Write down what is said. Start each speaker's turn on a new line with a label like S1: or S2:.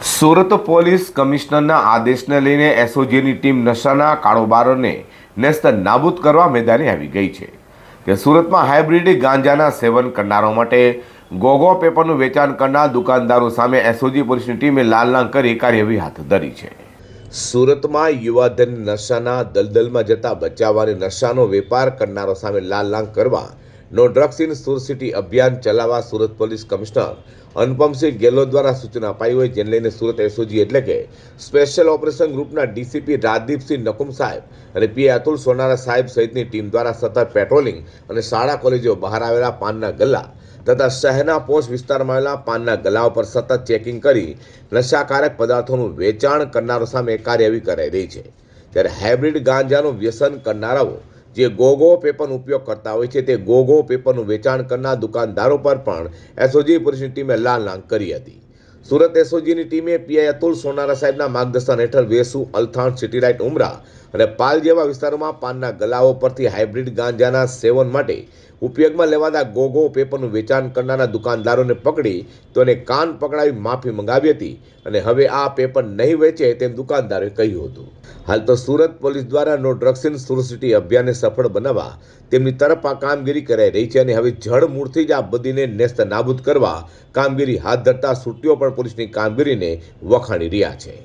S1: Surat police કમિશનરના આદેશને લઈને એસઓજીની team નશાના કારોબારોને નેસ્ત નાબૂદ કરવા મેદાને આવી ગઈ છે કે સુરતમાં હાઇબ્રિડ ગાંજાના સેવન કરનારો માટે ગોગો પેપરનું વેચાણ કરનાર દુકાનદારો સામે એસઓજી પોલીસની ટીમે લાલના કરી કાર્યવાહી હાથ ધરી છે। સુરતમાં યુવાધન નશાના દલદલમાં જતા બચાવવાની નશાનો વેપાર કરનારો સામે લાલ કરવા no drugs in Surat city અભિયાન ચલાવવા સુરત પોલીસ કમિશનર અનુપમસિંહ ગેહલોત દ્વારા સૂચના અપાઈ હોય, જેને લઈને સુરત એસઓજી એટલે કે સ્પેશિયલ ઓપરેશન ગ્રુપના ડીસીપી રાજદીપસિંહ નકુમ સાહેબ અને પીઆઈ અતુલ સોનારા સાહેબ સહિતની ટીમ દ્વારા સતત પેટ્રોલિંગ અને શાળા કોલેજો બહાર આવેલા પાનના ગલ્લા તથા શહેરના પોસ્ટ વિસ્તારમાં આવેલા પાનના ગલ્લાઓ પર સતત ચેકિંગ કરી નશાકારક પદાર્થોનું વેચાણ કરનારો સામે કાર્યવાહી કરાઈ રહી છે। ત્યારે હાઇબ્રિડ ગાંજાનું વ્યસન કરનારાઓ જે ગોગો પેપરનો ઉપયોગ કરતા હોય છે તે ગોગો પેપરનું વેચાણ કરનાર દુકાનદારો પર પણ એસઓજી પોલીસની ટીમે લાલ કરી હતી। સુરત એસઓજીની ટીમે પીઆઈ અતુલ સોનારા સાહેબના માર્ગદર્શન હેઠળ વેસુ, અલથાણ, સિટી લાઇટ, ઉમરા અને પાલ જેવા વિસ્તારોમાં પાનના ગલ્લાઓ પરથી હાઇબ્રિડ ગાંજાના સેવન માટે ઉપયોગમાં લેવાતા ગોગો પેપરનું વેચાણ કરનારા દુકાનદારોને પકડી તેને કાન પકડાવી માફી મંગાવી હતી અને હવે આ પેપર નહીં વેચે તેમ દુકાનદારોએ કહ્યું હતું। હાલ તો સુરત પોલીસ દ્વારા no drugs in Surat city અભિયાનને સફળ બનાવવા તેમની તરફ આ કામગીરી કરાઈ રહી છે અને હવે જડ મૂળથી જ આ બધીને નેસ્ત નાબૂદ કરવા કામગીરી હાથ ધરતા સુરતીઓ પણ પોલીસની કામગીરીને વખાણી રહ્યા છે।